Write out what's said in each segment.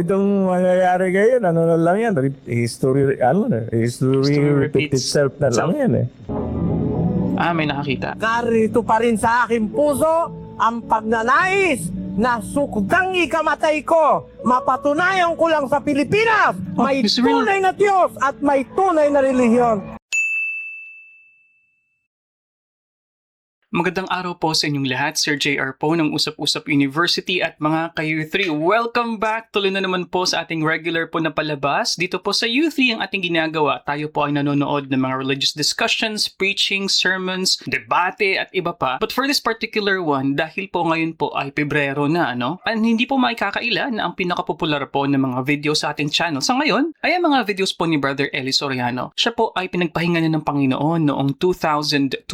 Itong mangyayari ngayon, ano na lang yan, history, history repeat itself na lang yan eh. May nakakita. Narito pa rin sa aking puso ang pagnanais na sukdang ikamatay ko. Mapatunayan ko lang sa Pilipinas, may it's real. tunay na Diyos at may tunay na relihiyon. Magandang araw po sa inyong lahat. Sir JR po ng Usap-Usap University at mga ka-U3. Welcome back! Tuloy na naman po sa ating regular po na palabas. Dito po sa U3 ang ating ginagawa. Tayo po ay nanonood ng mga religious discussions, preaching, sermons, debate at iba pa. But for this particular one, dahil po ngayon po ay Pebrero na, and hindi po maikakaila na ang pinakapopular po ng mga video sa ating channel sa ngayon ay ang mga videos po ni Brother Eli Soriano. Siya po ay pinagpahinga na ng Panginoon noong 2021,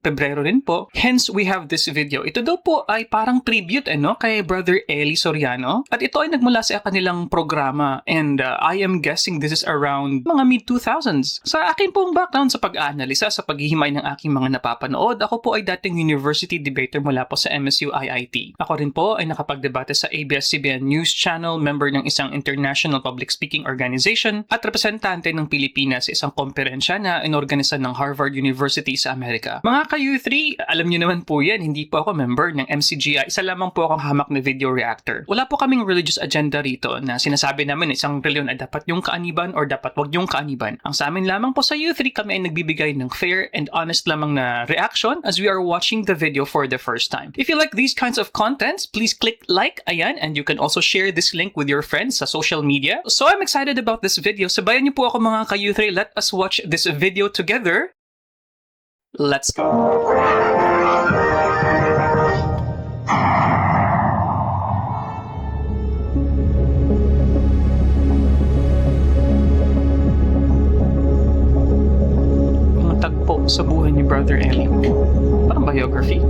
Pebrero rin po. Hence, we have this video. Ito daw po ay parang tribute kay Brother Eli Soriano. At ito ay nagmula sa kanilang programa. And I am guessing this is around mga mid-2000s. Sa akin pong background sa pag-aanalisa, sa paghihimay ng aking mga napapanood, ako po ay dating university debater mula po sa MSU IIT. Ako rin po ay nakapagdebate sa ABS-CBN News Channel, member ng isang international public speaking organization, at representante ng Pilipinas sa isang komperensya na inorganisan ng Harvard University sa Amerika. Mga ka-U3, alam niyo naman po yan, hindi po ako member ng MCGI. Isa lamang po akong hamak na video reactor. Wala po kaming religious agenda rito na sinasabi namin isang reliyon ay dapat yung kaaniban or dapat wag yung kaaniban. Ang sa amin lamang po sa U3, kami ay nagbibigay ng fair and honest lamang na reaction as we are watching the video for the first time. If you like these kinds of contents, please click like, ayan, and you can also share this link with your friends sa social media. So I'm excited about this video. Sabayan niyo po ako mga ka-U3. Let us watch this video together. Let's go. Mga tagpo sa buhay ni Brother Eli. Parang biography.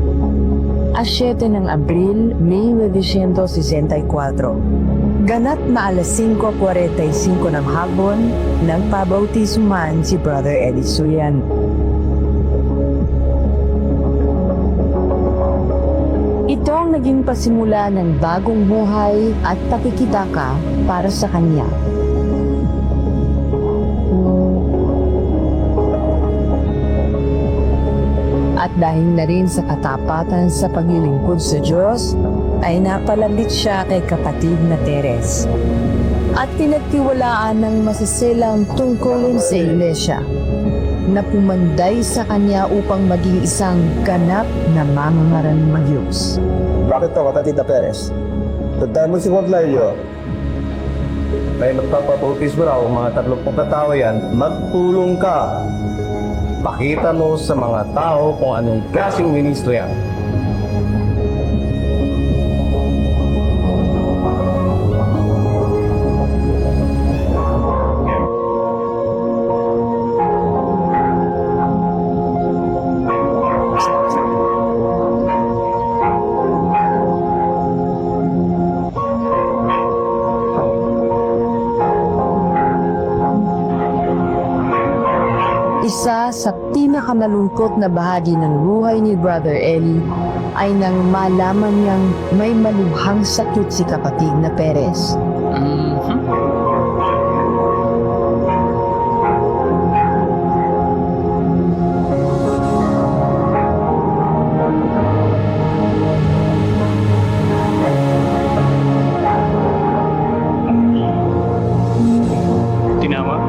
A 7 ng Abril, 1964. Ganap na alas 5:45 ng hapon, nagpabautismuhan si Brother Eli Soriano. Ito ang naging pasimula ng bagong buhay at pakikitaka para sa kanya. At dahil na rin sa katapatan sa paglilingkod sa Diyos, ay napalapit siya kay kapatid na Teres. At pinagtiwalaan ng masiselang tungkulin sa iglesia na pumanday sa kanya upang maging isang ganap na mangangaral ng Diyos. Bakit to, kapatid na Perez? Tandaan mo si Cornelio. May magpapabautismo raw, mga 30 katao yan, magpulong ka. Pakita mo sa mga tao kung anong klaseng ministro yan. Isa sa pinakamalungkot na bahagi ng buhay ni Brother Eli ay nang malaman niyang may maluhang sakit si kapatid na Perez. Tinawa.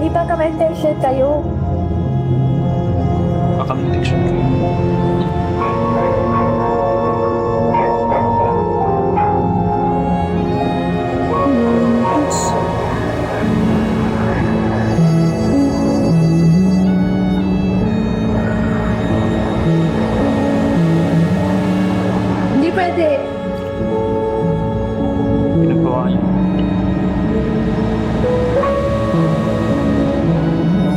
Ipag-meditation kayo. Makameditation kayo. Hindi pwede. Pinagawa niya.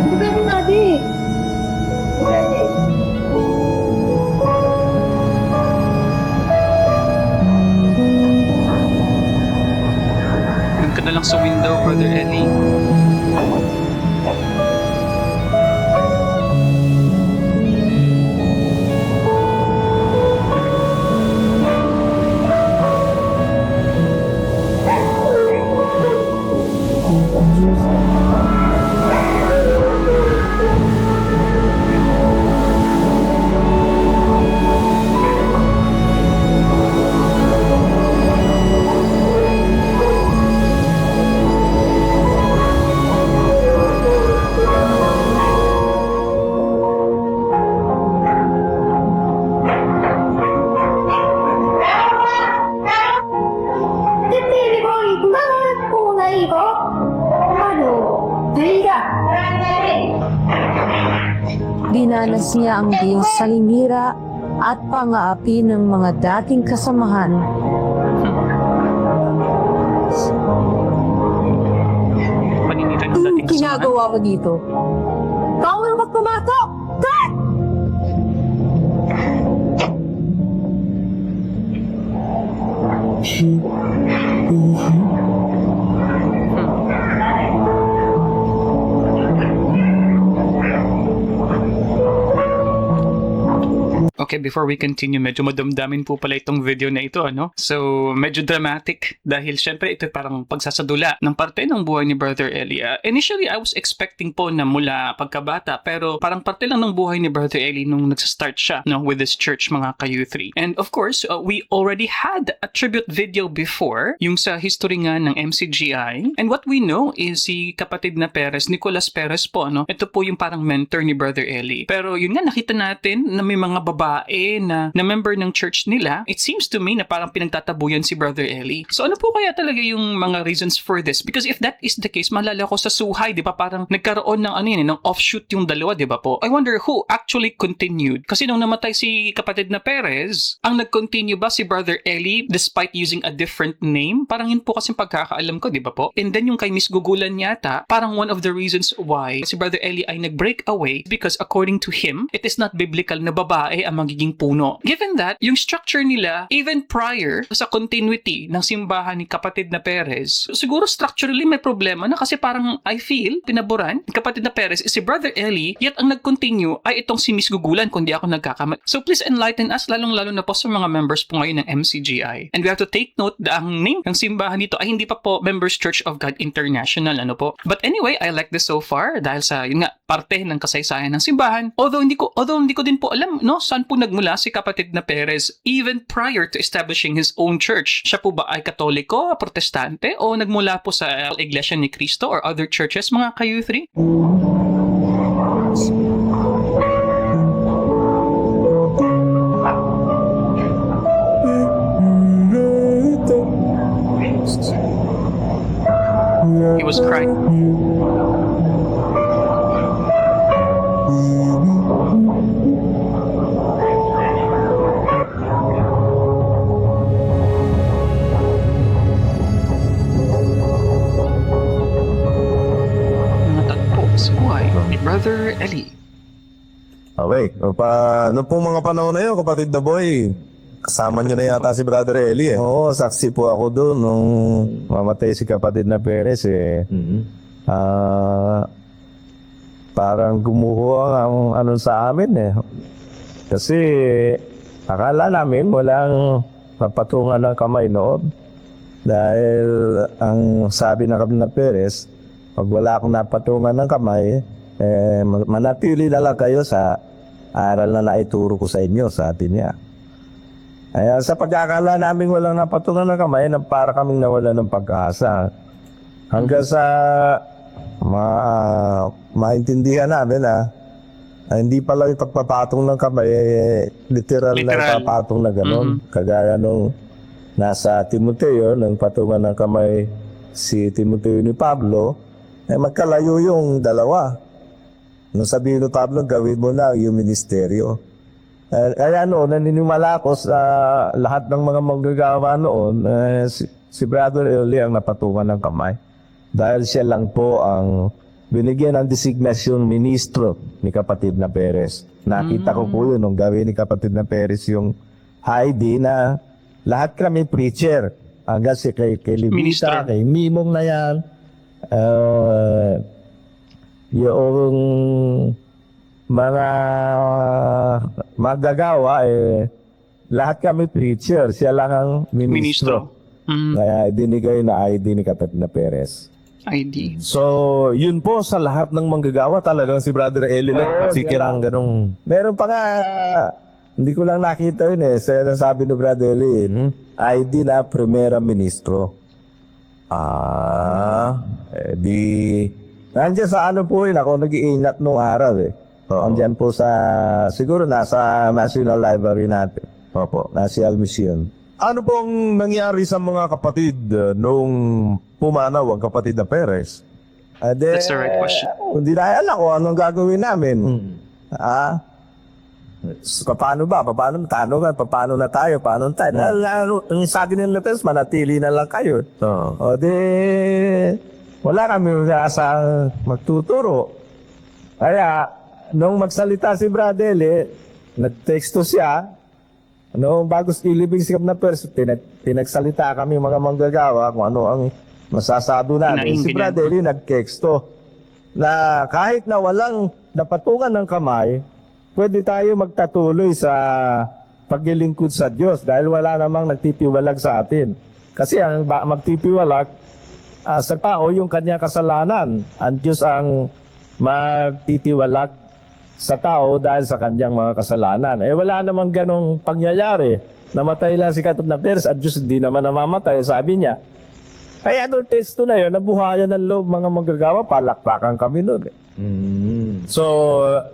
Hindi pwede Dinanas niya ang salinira at pang-aapi ng mga dating kasamahan. Paninira ng Anong dating kasamahan. ginagawa mo dito? Bawal magpumasok! Cut! Okay, before we continue, medyo madamdamin po pala itong video na ito, ano? So, medyo dramatic dahil syempre ito parang pagsasadula ng parte ng buhay ni Brother Eli. Initially, I was expecting po na mula pagkabata, pero parang parte lang ng buhay ni Brother Eli nung nagsa-start siya, no, with this church, mga ka-U3. And of course, we already had a tribute video before, yung sa history nga ng MCGI. And what we know is si kapatid na Perez, Nicolas Perez po, no? Ito po yung parang mentor ni Brother Eli. Pero yun nga, nakita natin na may mga babae na member ng church nila. It seems to me na parang pinagtatabuyan si Brother Eli. So ano po kaya talaga yung mga reasons for this? Because if that is the case, maalala ko sa Suhay, di ba, parang nagkaroon ng ano yun, ng offshoot yung dalawa, di ba po? I wonder who actually continued. Kasi nung namatay si kapatid na Perez, ang nag-continue ba si Brother Eli despite using a different name? Parang yun po kasi pagkakaalam ko, di ba po? And then yung kay Miss Gugulan yata, parang one of the reasons why si Brother Eli ay nag-break away because according to him, it is not biblical na babae ang magiging puno. Given that, yung structure nila, even prior sa continuity ng simbahan ni kapatid na Perez, siguro structurally may problema na kasi parang I feel, pinaboran, ni kapatid na Perez is si Brother Eli, yet ang nag-continue ay itong si Miss Gugulan, kung di ako nagkakamali. So please enlighten us, lalong-lalo na po sa mga members po ngayon ng MCGI. And we have to take note na ang name ng simbahan dito ay hindi pa po Members Church of God International, ano po. But anyway, I like this so far dahil sa, yun nga, parte ng kasaysayan ng simbahan. Although hindi ko din po alam, no, saan po nagmula si kapatid na Perez even prior to establishing his own church. Siya po ba ay Katoliko, Protestante, o nagmula po sa Iglesia ni Cristo or other churches, mga ka-U3? He was crying. Natagpo sa buhay ni Brother Eli. Okay. Noong pong mga panahon na yun, kapatid na boy, kasama nyo na yata si Brother Eli eh. Oo, saksi po ako doon nung mamatay si kapatid na Perez eh. Parang gumuho ang ano sa amin eh. Kasi akala namin walang papatungan ng kamay noon. Dahil ang sabi ng kapatid na Perez, pag wala akong napatungan ng kamay, manatili na lang kayo sa aral na naituro ko sa inyo, sabi niya. Ay, sa pagkakala namin walang napatungan ng kamay, para kaming nawala ng pag-asa. Hanggang sa maintindihan namin na hindi pala yung pagpapatong ng kamay, literal na pagpapatong na gano'n. Kagaya nung nasa Timoteo, nang patungan ng kamay si Timoteo ni Pablo, magkalayo yung dalawa. Nung sabihin ni Pablo, gawin mo na yung ministeryo. Kaya noon, naniniwala ako sa lahat ng mga manggagawa noon, si Brother Eli ang napatungan ng kamay. Dahil siya lang po ang binigyan ng designation ministro ni kapatid na Perez. Nakita ko po yun nung gawin ni kapatid na Perez yung ID na lahat kami preacher. Hanggang si kay Libita, kay Mimong na yan. Yung mga magagawa lahat kami preacher, siya lang ang ministro. Kaya dinigay na ID ni kapatid na Perez. ID. So, yun po sa lahat ng manggagawa talagang si Brother Eli lang. Sikirang ganong. Meron pa nga, hindi ko lang nakita yun eh. Sabi ni Brother Eli, ID na Primera Ministro. Nandiyan sa ano po yun, ako nag-iingat nung araw eh. Nandiyan po sa, siguro nasa National Library natin. Opo, National Museum. Ano pong nangyari sa mga kapatid nung pumanaw ang kapatid na Perez? That's the right question. Hindi na alam ko anong gagawin namin. Paano ba? Paano na tayo? Paano tayo? Ang sabi ng Lopez, manatili na lang kayo. O di, wala kami sa magtuturo. Kaya, nung magsalita si Bradley, nag-texto siya, bago ilibing si Kap na Pers, pinagsalita kami mga manggagawa kung ano ang masasado namin. Si Bradley nag-texto na kahit na walang napatungan ng kamay, pwede tayo magtatuloy sa paglilingkod sa Diyos dahil wala namang nagtitiwalag sa atin. Kasi ang magtitiwalag sa tao yung kanya kasalanan. Ang Diyos ang magtitiwalag sa tao dahil sa kanyang mga kasalanan. Wala namang ganong pangyayari. Namatay lang si Katop na Pers at Diyos hindi naman namamatay, sabi niya. Kaya doon testo na yun, nabuhayan ng loob mga manggagawa, palakpakan kami noon. So,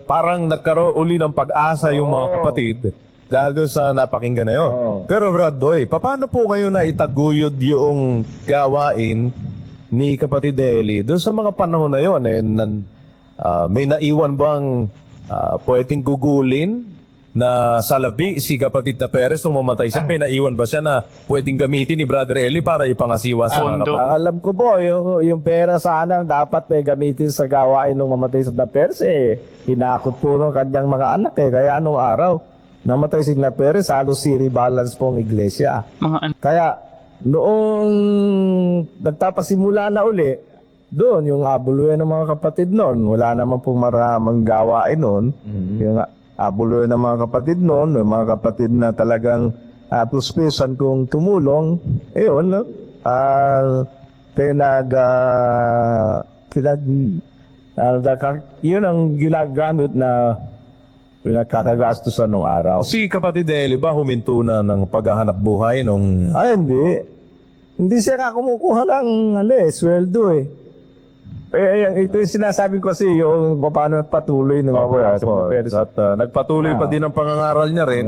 parang nagkaroon uli ng pag-asa yung mga kapatid dahil doon sa napakinggan na yun. Pero Brad Doy, paano po kayo na itaguyod yung gawain ni kapatid Eli doon sa mga panahon na yun? May naiwan bang pwedeng gugulin na salabi si kapatid na Perez nung mamatay siya? May naiwan ba siya na pwedeng gamitin ni Brother Eli para ipangasiwa sa mga kapatid? Alam ko po, yung pera sana dapat may gamitin sa gawain nung mamatay sa Perez, hinakot po ng kanyang mga anak. Kaya anong araw, namatay si Perez, halos balance po ang iglesia. Kaya noong nagtapasimula na uli, doon yung abuluyan ng mga kapatid noon, wala naman pong maramang gawain noon. Yung abuluyan ng mga kapatid noon, yung mga kapatid na talagang puspisan kong tumulong, yun ang ginagamit na pinagkakagastusan nung araw. Si kapatid Eli ba huminto na ng paghahanap buhay nung... Ay, hindi. Hindi siya nga kumukuha ng sweldo ito yung sinasabi ko kasi yung paano patuloy ng mga At nagpatuloy pa din ang pangangaral niya rin.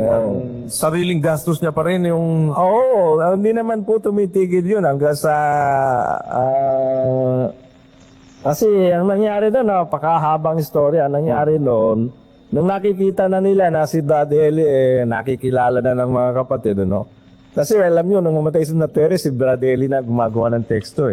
Sariling gastos niya pa rin yung... Oo, hindi naman po tumitigil yun hanggang sa... kasi ang nangyari doon, napakahabang istorya. Ang nangyari noon, nung nakikita na nila na si Daddy Eli, nakikilala na ng mga kapatid, Kasi alam nyo, nung mamatay si Perez, si Daddy Eli na gumagawa ng teksto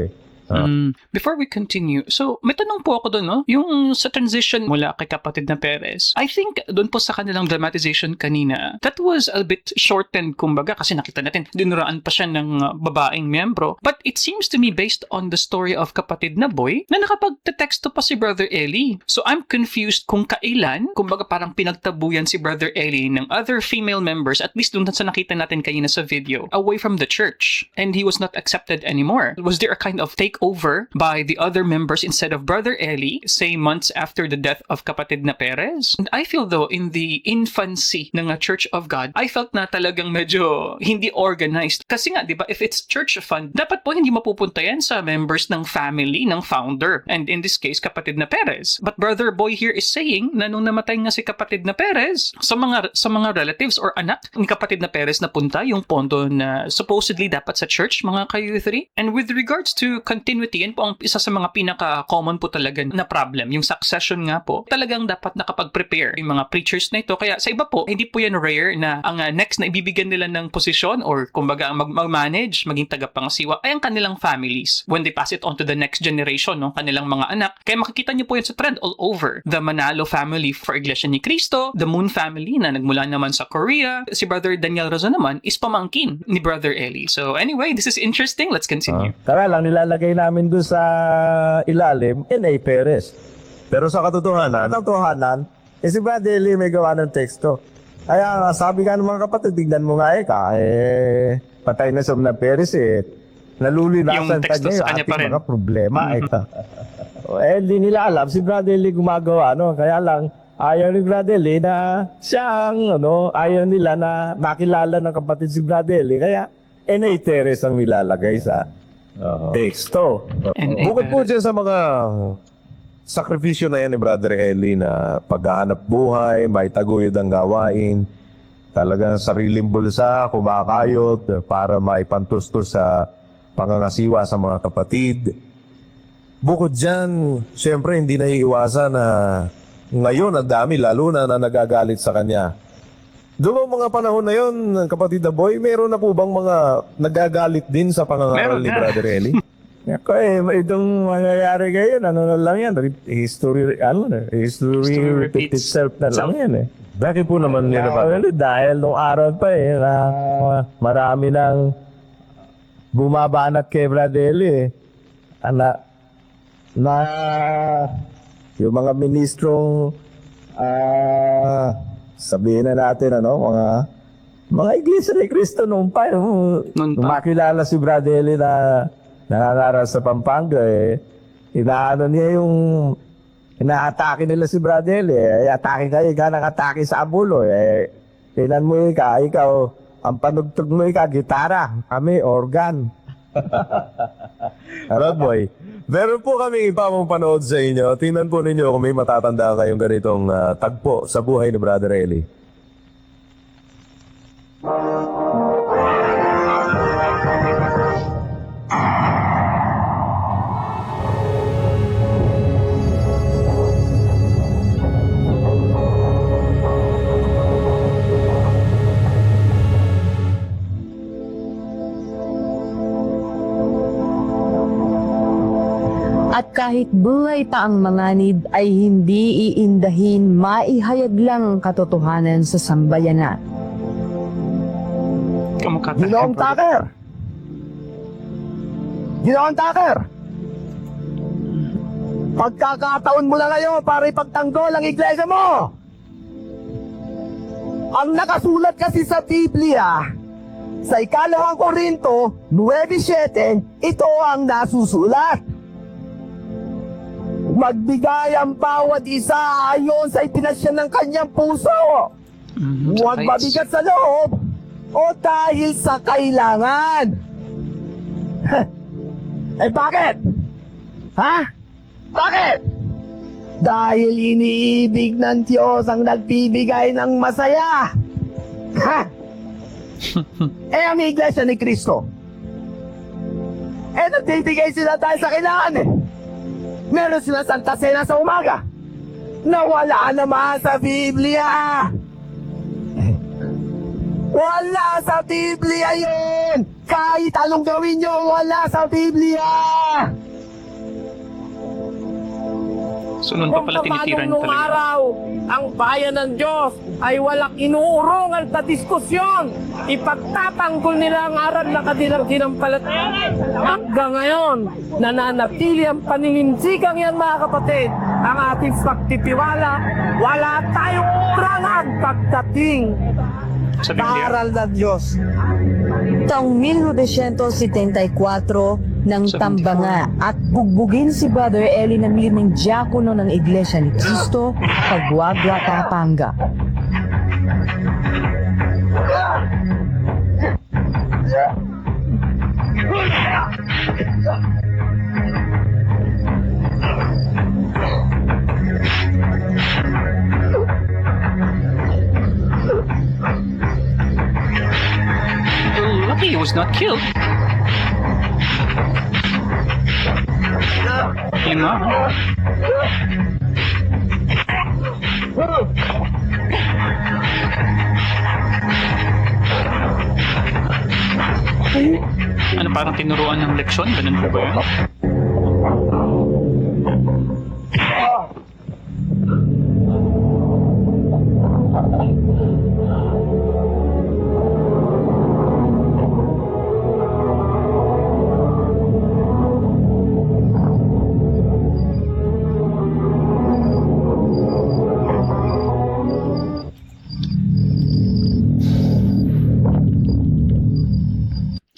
Before we continue, so may tanong po ako doon, no? Yung sa transition mula kay kapatid na Perez, I think doon po sa kanilang dramatization kanina, that was a bit shortened, kumbaga, kasi nakita natin, dinuraan pa siya ng babaeng miyembro. But it seems to me, based on the story of kapatid na Boy, na nakapagte-texto pa si Brother Eli. So I'm confused kung kailan, kumbaga parang pinagtabuyan si Brother Eli ng other female members, at least doon sa nakita natin kanina sa video, away from the church. And he was not accepted anymore. Was there a kind of takeover by the other members instead of Brother Eli, say months after the death of kapatid na Perez? And I feel though, in the infancy ng Church of God, I felt na talagang medyo hindi organized. Kasi nga, di ba, if it's church fund, dapat po hindi mapupunta yan sa members ng family ng founder. And in this case, kapatid na Perez. But Brother Boy here is saying na nung namatay nga si kapatid na Perez, sa mga relatives or anak ni kapatid na Perez na punta yung pondo na supposedly dapat sa church, mga ka-U3. And with regards to continuity, yan po ang isa sa mga pinaka-common po talaga na problem. Yung succession nga po, talagang dapat nakapag-prepare yung mga preachers na ito. Kaya sa iba po, hindi po yan rare na ang next na ibibigyan nila ng posisyon or kumbaga ang mag-manage, maging tagapangasiwa, ay ang kanilang families when they pass it on to the next generation, kanilang mga anak. Kaya makikita niyo po yan sa trend all over. The Manalo family for Iglesia ni Cristo, the Moon family na nagmula naman sa Korea, si Brother Daniel Rosa naman is pamangkin ni Brother Eli. So anyway, this is interesting. Let's continue. Kaya lang nilalagay namin doon sa ilalim, N.A. Perez. Pero sa katotohanan, Si Brother Eli may gawa ng teksto. Kaya sabi nga ng mga kapatid, tignan mo nga patay na sa na Perez nalulinasan Yung teksto niya sa kanya pa rin. mga problema. Hindi nila alam, si Brother Eli gumagawa, kaya lang, ayaw ni Brother Eli na siyang, ayaw nila na makilala ng kapatid si Brother Eli, kaya N.A. Perez ang nilalagay sa teksto. bukod po dyan sa mga sakripisyo na yan ni Brother Eli na paghahanap buhay, may taguyod ang gawain, talagang sariling bulsa, kumakayot para maipantustos sa pangangasiwa sa mga kapatid. Bukod dyan, siyempre hindi naiiwasan na ngayon ang dami, lalo na nagagalit sa kanya Doon mga panahon na yun, kapatid na boy, meron na po bang mga nagagalit din sa pangangaral Meron ni na. Brother Eli? Ako itong mangyayari ngayon, ano na lang yan, history repeat itself na lang yan eh. Bakit po naman nila ba? Well, dahil nung araw pa na marami nang bumabanat kay Brother Eli na yung mga ministrong sabihin na natin mga iglesia ni Cristo noon pa Noon nung pa. makilala si Brother Eli na nangangaral sa Pampanga inaano niya yung inaatake nila si Brother Eli atake kayo atake sa abulo tinan mo ikaw ang panugtog mo gitara kami organ. Rod Boy, meron po kami ipapong panood sa inyo. Tingnan po ninyo kung may matatanda kayong ganitong tagpo sa buhay ni Brother Eli. At kahit buhay pa ang manganib ay hindi iindahin, maihayag lang ang katotohanan sa sambayanan. Kamukha Ginoong Tucker! Ginoong Tucker! Pagkakataon mo na ngayon para ipagtanggol ang iglesia mo! Ang nakasulat kasi sa Biblia, sa 2 Korinto 9:7, ito ang nasusulat. Magbigay ang bawat isa ayon sa itinasya ng kanyang puso. Huwag mabigat sa loob o dahil sa kailangan. Bakit? Ha? Bakit? Dahil iniibig ng Diyos ang nagbibigay ng masaya. Ha? Ang iglesia ni Cristo. Nagbibigay sila dahil sa kailangan Meron sila Santa Cena sa umaga na wala naman sa Biblia. Wala sa Biblia yun! Kahit anong gawin nyo, wala sa Biblia! So noon pa pala tinitira niyo nung talaga. araw, ang bayan ng Diyos ay walang inuurungan na diskusyon. Ipagtatanggol nila ang aral na kanilang sinampalatayan. Hanggang ngayon, nananatili ang panininsigang yan mga kapatid. Ang ating pagtitiwala, wala tayong kurangan pagdating Sa sa Biblia. aral ng Diyos. Taong 1974 nang Sa tambanga at bugbugin si Brother Eli na mirning diakono ng Iglesia ni Cristo, Pagwagwa, Pampanga. Well, lucky he was not killed. Yun nga. Ano, parang tinuruan ng leksyon? Ganun po ba yun?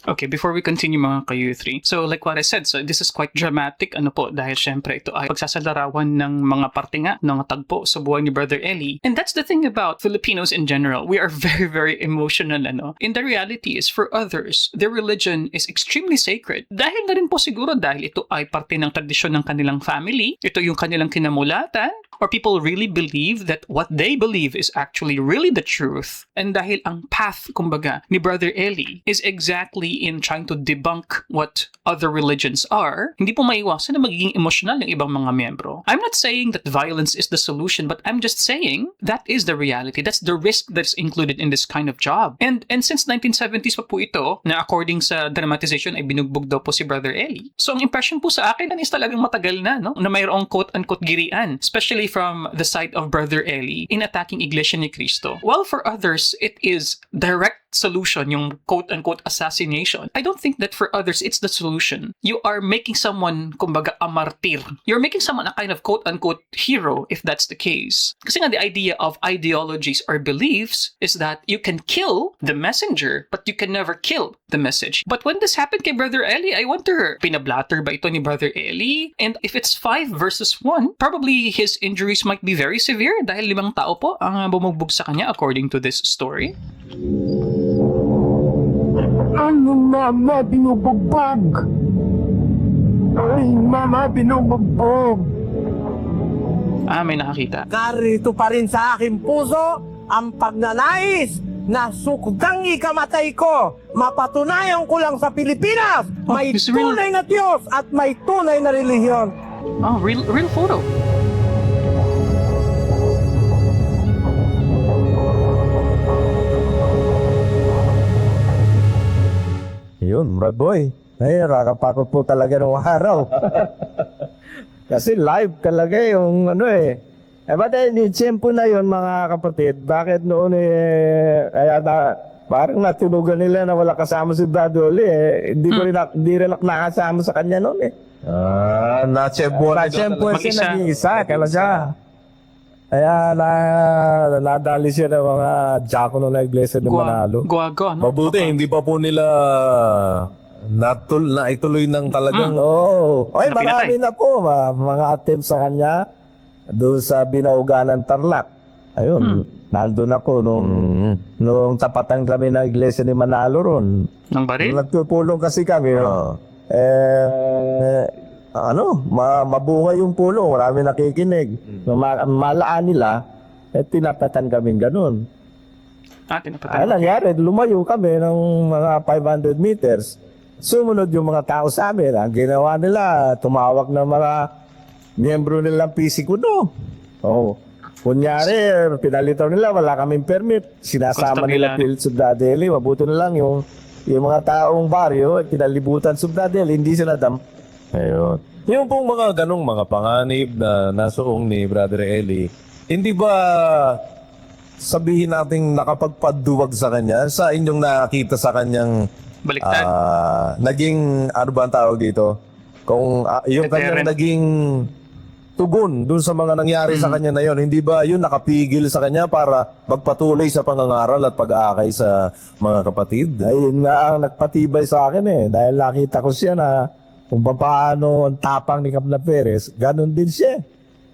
Okay, before we continue mga ka-U3. So like what I said, so this is quite dramatic dahil syempre ito ay pagsasalarawan ng mga parte nga ng tagpo sa buhay ni Brother Eli. And that's the thing about Filipinos in general. We are very, very emotional And the reality is for others, their religion is extremely sacred. Dahil na rin po siguro dahil ito ay parte ng tradisyon ng kanilang family. Ito yung kanilang kinamulatan. Or people really believe that what they believe is actually really the truth. And dahil ang path, kumbaga, ni Brother Eli is exactly in trying to debunk what other religions are, hindi po maiwasan na magiging emotional yung ibang mga miyembro. I'm not saying that violence is the solution, but I'm just saying that is the reality. That's the risk that's included in this kind of job. And since 1970s pa po ito, na according sa dramatization ay binugbog daw po si Brother Eli. So ang impression po sa akin is talagang matagal na, no? Na mayroong quote-unquote girian, especially from the side of Brother Eli in attacking Iglesia ni Cristo. While for others, it is direct solution, yung quote-unquote assassination. I don't think that for others, it's the solution. You are making someone, kumbaga, a martyr. You're making someone a kind of quote-unquote hero, if that's the case. Kasi nga, the idea of ideologies or beliefs is that you can kill the messenger, but you can never kill the message. But when this happened kay Brother Eli, I wonder, pinablatter ba ito ni Brother Eli? And if it's 5 versus 1, probably his injuries might be very severe dahil 5 tao po ang bumugbog sa kanya according to this story. Ano, Mama, binubugbog? Ay, Mama, binubugbog. May nakakita. Narito pa rin sa aking puso ang pagnanais na sukdang ikamatay ko. Mapatunayan ko lang sa Pilipinas, may it's real. tunay na Diyos at may tunay na relihiyon. Oh, real photo. Yun, Brad Boy. Ay, rakapakot po talaga ng araw. Kasi live talaga yung ano eh. Ba't tiyempo na yun mga kapatid, bakit noon kaya parang natulogan nila na wala kasama si Brad Oli eh. Hindi rin nakasama sa kanya noon eh. Na-tiyempuan siya naging isa, kaya siya. Kaya nadali siya ng mga diakono na iglesia ng Manalo. Guago, no? Mabuti, hindi pa po nila naituloy ng talagang... Oo. Oy, Napinatay. marami na po mga attempts sa kanya doon sa Binauganan Tarlac. Ayun, nandun ako nung tapatan kami ng iglesia ni Manalo ron. Ng baril? Nagpupulong kasi kami. Mabungay yung pulong, marami nakikinig. Malaan nila, tinapatan kami ganun. Tinapatan. Nangyari, lumayo kami ng mga 500 meters. Sumunod yung mga tao sa amin. Ang ginawa nila, tumawag ng mga miyembro nilang PCQ, no? Oh. Kunyari, pinalitaw nila, wala kaming permit. Sinasama nila Phil Subdadeli. Mabuti na lang yung mga taong baryo, pinalibutan Subdadeli, hindi sila Ayun. Yung pong mga ganong mga panganib na nasuong ni Brother Eli, hindi ba sabihin nating nakapagpaduwag sa kanya sa inyong nakita sa kanyang Baliktad. naging, ano ba ang tawag dito? Kung yung kanyang naging tugon dun sa mga nangyari sa kanya na yon, hindi ba yun nakapigil sa kanya para magpatuloy sa pangangaral at pag-aakay sa mga kapatid? Ayun nga ang nagpatibay sa akin eh. Dahil nakita ko siya na kung paano ang tapang ni Kapla Perez, ganun din siya.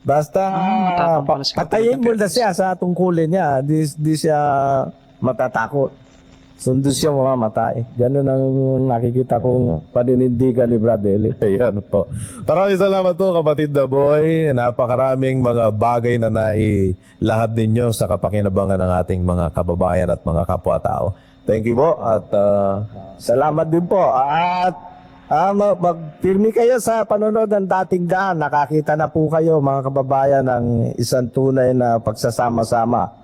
Basta matapang pala si Kapla patayin mo Perez. na siya sa tungkulin niya. Di siya matatakot. Sundo siya mamamatay. Ganun ang nakikita kong paninindigan ni Brad Eli. Ayan po. Maraming salamat po kapatid na boy. Napakaraming mga bagay na nailahad ninyo sa kapakinabangan ng ating mga kababayan at mga kapwa-tao. Thank you po at Salamat din po. At magpirmi kayo sa panonood ng Dating Daan. Nakakita na po kayo mga kababayan ng isang tunay na pagsasama-sama.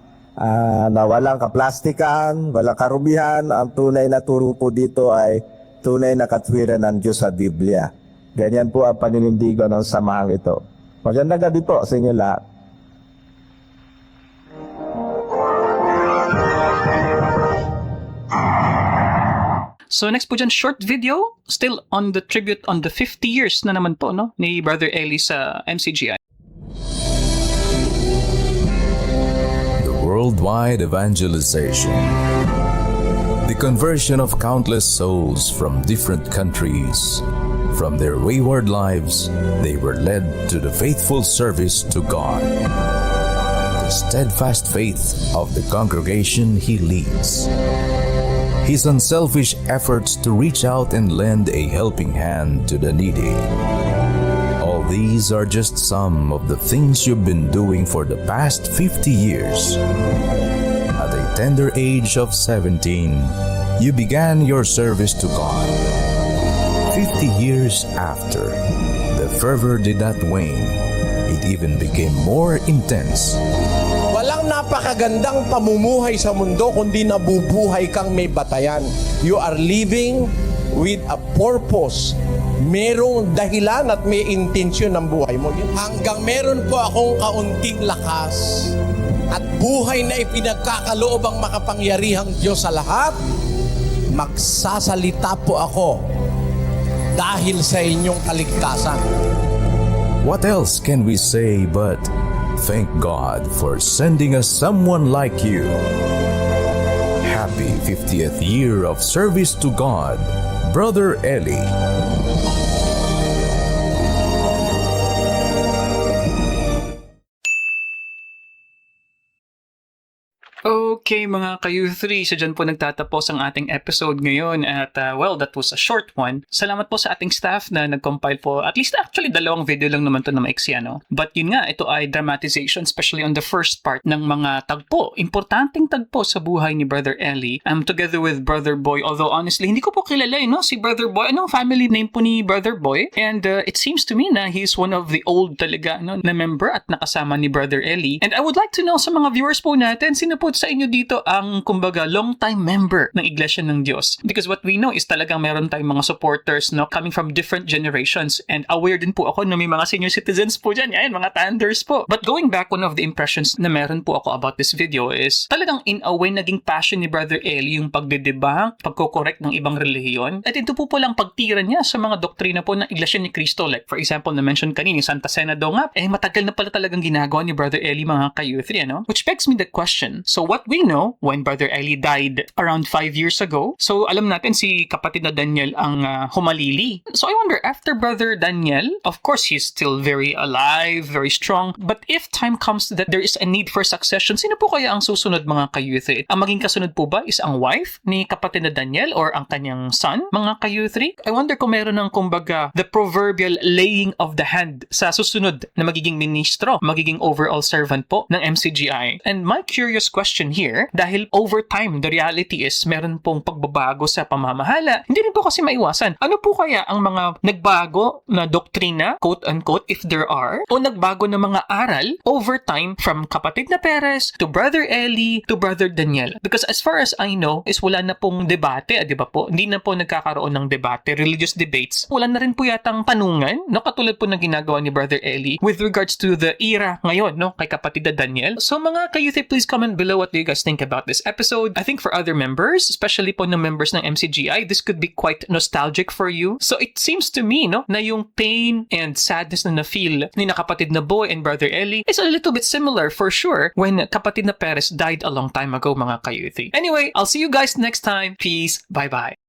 Na walang kaplastikan, walang karubihan. Ang tunay na turo po dito ay tunay na katwiran ng Diyos sa Biblia. Ganyan po ang paninindigan ng samahang ito. Magandang gabi po sa inyo lahat. So next po dyan, short video, still on the tribute on the 50 years na naman po, no, ni Brother Eli sa MCGI. The worldwide evangelization. The conversion of countless souls from different countries. From their wayward lives, they were led to the faithful service to God. The steadfast faith of the congregation he leads. His unselfish efforts to reach out and lend a helping hand to the needy. All these are just some of the things you've been doing for the past 50 years. At a tender age of 17, you began your service to God. 50 years after, the fervor did not wane. It even became more intense. Walang napakagandang pamumuhay sa mundo kundi nabubuhay kang may batayan. You are living with a purpose. Merong dahilan at may intensyon ng buhay mo. Hanggang meron po akong kaunting lakas at buhay na ipinagkakaloob ang makapangyarihang Diyos sa lahat, magsasalita po ako dahil sa inyong kaligtasan. What else can we say but thank God for sending us someone like you? Happy 50th year of service to God, Brother Eli. Okay mga ka-U3, so dyan po nagtatapos ang ating episode ngayon at well, that was a short one. Salamat po sa ating staff na nag-compile po. At least actually 2 video lang naman to na maiksi ano. But yun nga, ito ay dramatization especially on the first part ng mga tagpo. Importanteng tagpo sa buhay ni Brother Eli. Together with Brother Boy. Although honestly, hindi ko po kilala no? Si Brother Boy. Anong family name po ni Brother Boy? And it seems to me na he's one of the old talaga no, na member at nakasama ni Brother Eli. And I would like to know sa mga viewers po natin, sino po sa inyo dito ang kumbaga long-time member ng Iglesia ng Diyos? Because what we know is talagang meron tayong mga supporters no coming from different generations, and aware din po ako na may mga senior citizens po dyan, yan, mga Thunders po. But going back, one of the impressions na meron po ako about this video is talagang in a way naging passion ni Brother Eli yung pagdedebunk, pagko-correct ng ibang relihiyon, at ito po lang pagtira niya sa mga doktrina po ng Iglesia ni Cristo. Like for example, na-mention kanina, Santa Cena daw nga, matagal na pala talagang ginagawa ni Brother Eli mga ka-U3, ano? Which begs me the question, so what we know, when Brother Eli died around 5 years ago, so alam natin si kapatid na Daniel ang humalili. So I wonder, after Brother Daniel, of course he's still very alive, very strong, but if time comes that there is a need for succession, sino po kaya ang susunod mga ka-U3? Ang maging kasunod po ba is ang wife ni kapatid na Daniel or ang kanyang son mga ka-U3? I wonder kung meron ng kumbaga the proverbial laying of the hand sa susunod na magiging ministro, magiging overall servant po ng MCGI. And my curious question here, dahil over time, the reality is meron pong pagbabago sa pamamahala, hindi rin po kasi maiwasan. Ano po kaya ang mga nagbago na doktrina, quote-unquote, if there are, o nagbago na mga aral over time from kapatid na Perez to Brother Eli to Brother Daniel? Because as far as I know, is wala na pong debate, di ba po? Hindi na po nagkakaroon ng debate, religious debates. Wala na rin po yatang tanungan, no? Katulad po ng ginagawa ni Brother Eli with regards to the era ngayon, no? Kay kapatid na Daniel. So mga ka-youth, please comment below what do you guys think about this episode. I think for other members, especially po ng members ng MCGI, this could be quite nostalgic for you. So it seems to me, no, na yung pain and sadness na na-feel ni na kapatid na Boy and Brother Eli is a little bit similar for sure when kapatid na Perez died a long time ago mga ka-youth. Anyway, I'll see you guys next time. Peace. Bye-bye.